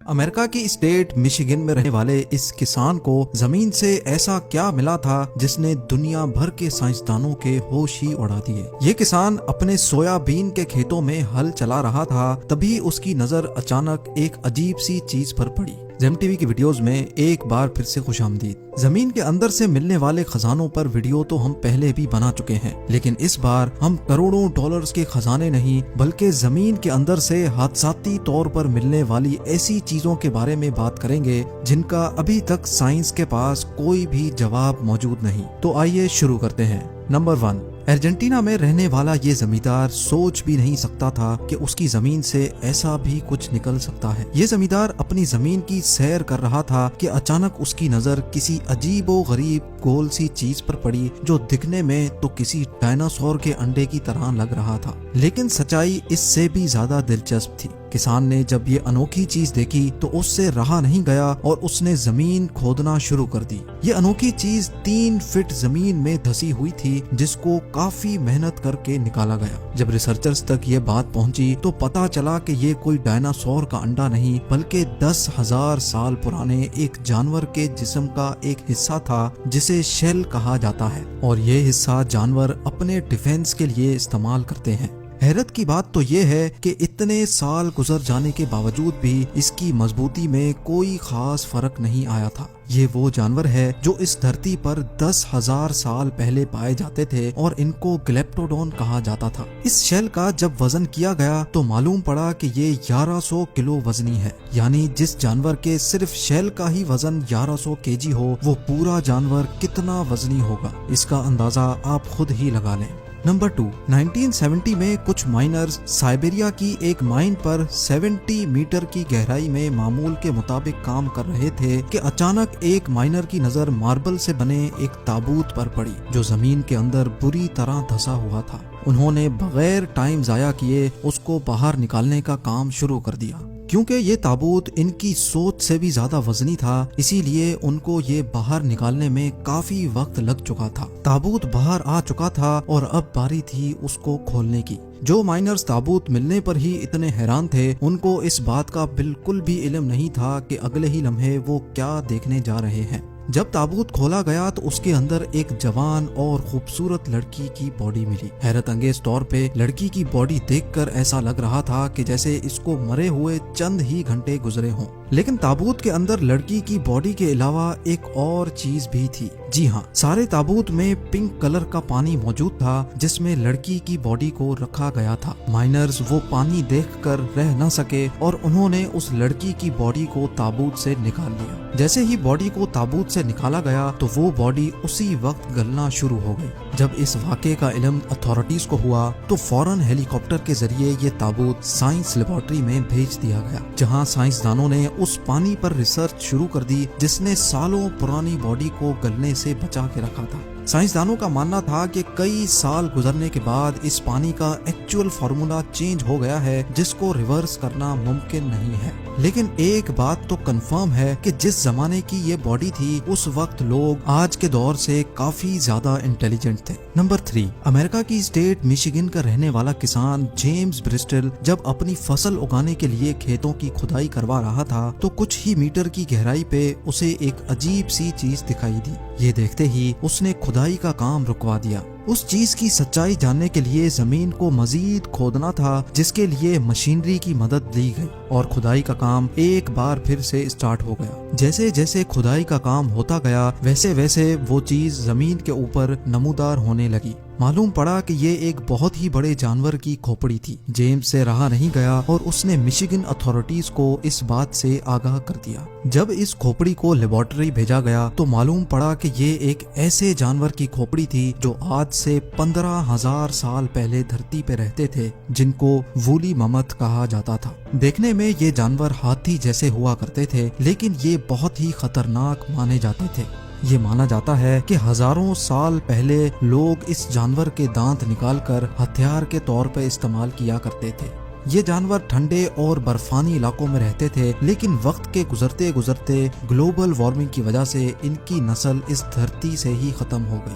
امریکہ کی state Michigan میں رہنے والے اس کسان کو زمین سے ایسا کیا ملا تھا جس نے دنیا بھر کے سائنسدانوں کے ہوش ہی اڑا دیے۔ یہ کسان اپنے سویا بین کے کھیتوں میں ہل چلا رہا تھا، تبھی اس کی نظر اچانک ایک عجیب سی چیز پر پڑی۔ زیم ٹی وی کی ویڈیوز میں ایک بار پھر سے خوش آمدید۔ زمین کے اندر سے ملنے والے خزانوں پر ویڈیو تو ہم پہلے بھی بنا چکے ہیں، لیکن اس بار ہم کروڑوں ڈالرز کے خزانے نہیں بلکہ زمین کے اندر سے حادثاتی طور پر ملنے والی ایسی چیزوں کے بارے میں بات کریں گے جن کا ابھی تک سائنس کے پاس کوئی بھی جواب موجود نہیں۔ تو آئیے شروع کرتے ہیں۔ نمبر 1، ارجنٹینا میں رہنے والا یہ زمیندار سوچ بھی نہیں سکتا تھا کہ اس کی زمین سے ایسا بھی کچھ نکل سکتا ہے۔ یہ زمیندار اپنی زمین کی سیر کر رہا تھا کہ اچانک اس کی نظر کسی عجیب و غریب گول سی چیز پر پڑی جو دکھنے میں تو کسی ڈائناسور کے انڈے کی طرح لگ رہا تھا، لیکن سچائی اس سے بھی زیادہ دلچسپ تھی۔ کسان نے جب یہ انوکھی چیز دیکھی تو اس سے رہا نہیں گیا اور اس نے زمین کھودنا شروع کر دی۔ یہ انوکھی چیز 3 فٹ زمین میں دھسی ہوئی تھی جس کو کافی محنت کر کے نکالا گیا۔ جب ریسرچرز تک یہ بات پہنچی تو پتا چلا کہ یہ کوئی ڈائناسور کا انڈا نہیں بلکہ 10,000 سال پرانے ایک جانور کے جسم کا ایک حصہ تھا جسے شیل کہا جاتا ہے، اور یہ حصہ جانور اپنے ڈیفنس کے لیے استعمال کرتے ہیں۔ حیرت کی بات تو یہ ہے کہ اتنے سال گزر جانے کے باوجود بھی اس کی مضبوطی میں کوئی خاص فرق نہیں آیا تھا۔ یہ وہ جانور ہے جو اس دھرتی پر 10,000 سال پہلے پائے جاتے تھے اور ان کو گلیپٹوڈون کہا جاتا تھا۔ اس شیل کا جب وزن کیا گیا تو معلوم پڑا کہ یہ 1100 کلو وزنی ہے، یعنی جس جانور کے صرف شیل کا ہی وزن 1100 kg ہو، وہ پورا جانور کتنا وزنی ہوگا، اس کا اندازہ آپ خود ہی لگا لیں۔ نمبر 2، 1970 میں کچھ مائنرز سائبیریا کی ایک مائن پر 70 میٹر کی گہرائی میں معمول کے مطابق کام کر رہے تھے کہ اچانک ایک مائنر کی نظر ماربل سے بنے ایک تابوت پر پڑی جو زمین کے اندر بری طرح دھسا ہوا تھا۔ انہوں نے بغیر ٹائم ضائع کیے اس کو باہر نکالنے کا کام شروع کر دیا۔ کیونکہ یہ تابوت ان کی سوچ سے بھی زیادہ وزنی تھا، اسی لیے ان کو یہ باہر نکالنے میں کافی وقت لگ چکا تھا۔ تابوت باہر آ چکا تھا اور اب باری تھی اس کو کھولنے کی۔ جو مائنرز تابوت ملنے پر ہی اتنے حیران تھے، ان کو اس بات کا بالکل بھی علم نہیں تھا کہ اگلے ہی لمحے وہ کیا دیکھنے جا رہے ہیں۔ جب تابوت کھولا گیا تو اس کے اندر ایک جوان اور خوبصورت لڑکی کی باڈی ملی۔ حیرت انگیز طور پہ لڑکی کی باڈی دیکھ کر ایسا لگ رہا تھا کہ جیسے اس کو مرے ہوئے چند ہی گھنٹے گزرے ہوں، لیکن تابوت کے اندر لڑکی کی باڈی کے علاوہ ایک اور چیز بھی تھی۔ جی ہاں، سارے تابوت میں پنک کلر کا پانی موجود تھا جس میں لڑکی کی باڈی کو رکھا گیا تھا۔ مائنرز وہ پانی دیکھ کر رہ نہ سکے اور انہوں نے اس لڑکی کی باڈی کو تابوت سے نکال لیا۔ جیسے ہی باڈی کو تابوت سے نکالا گیا تو وہ باڈی اسی وقت گلنا شروع ہو گئی۔ جب اس واقعے کا علم اتھارٹیز کو ہوا تو فوراً ہیلی کاپٹر کے ذریعے یہ تابوت سائنس لیبارٹری میں بھیج دیا گیا، جہاں سائنسدانوں نے اس پانی پر ریسرچ شروع کر دی جس نے سالوں پرانی باڈی کو گلنے سے بچا کے رکھا تھا۔ سائنسدانوں کا ماننا تھا کہ کئی سال گزرنے کے بعد اس پانی کا ایکچوئل فارمولا چینج ہو گیا ہے جس کو ریورس کرنا ممکن نہیں ہے، لیکن ایک بات تو کنفرم ہے کہ جس زمانے کی یہ باڈی تھی اس وقت لوگ آج کے دور سے کافی زیادہ انٹیلیجنٹ تھے۔ نمبر 3، امریکہ کی اسٹیٹ مشیگن کا رہنے والا کسان جیمز برسٹل جب اپنی فصل اگانے کے لیے کھیتوں کی کھدائی کروا رہا تھا تو کچھ ہی میٹر کی گہرائی پہ اسے ایک عجیب سی چیز دکھائی دی۔ یہ دیکھتے ہی اس نے کھدائی کا کام رکوا دیا۔ اس چیز کی سچائی جاننے کے لیے زمین کو مزید کھودنا تھا، جس کے لیے مشینری کی مدد لی گئی اور کھدائی کا کام ایک بار پھر سے اسٹارٹ ہو گیا۔ جیسے جیسے کھدائی کا کام ہوتا گیا ویسے ویسے وہ چیز زمین کے اوپر نمودار ہونے لگی۔ معلوم پڑا کہ یہ ایک بہت ہی بڑے جانور کی کھوپڑی تھی۔ جیمز سے رہا نہیں گیا اور اس نے مشیگن اتھارٹیز کو اس بات سے آگاہ کر دیا۔ جب اس کھوپڑی کو لیبارٹری بھیجا گیا تو معلوم پڑا کہ یہ ایک ایسے جانور کی کھوپڑی تھی جو آج سے 15,000 سال پہلے دھرتی پہ رہتے تھے، جن کو وولی ممت کہا جاتا تھا۔ دیکھنے میں یہ جانور ہاتھی جیسے ہوا کرتے تھے، لیکن یہ بہت ہی خطرناک مانے جاتے تھے۔ یہ مانا جاتا ہے کہ ہزاروں سال پہلے لوگ اس جانور کے دانت نکال کر ہتھیار کے طور پہ استعمال کیا کرتے تھے۔ یہ جانور ٹھنڈے اور برفانی علاقوں میں رہتے تھے، لیکن وقت کے گزرتے گزرتے گلوبل وارمنگ کی وجہ سے ان کی نسل اس دھرتی سے ہی ختم ہو گئی۔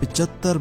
75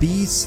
20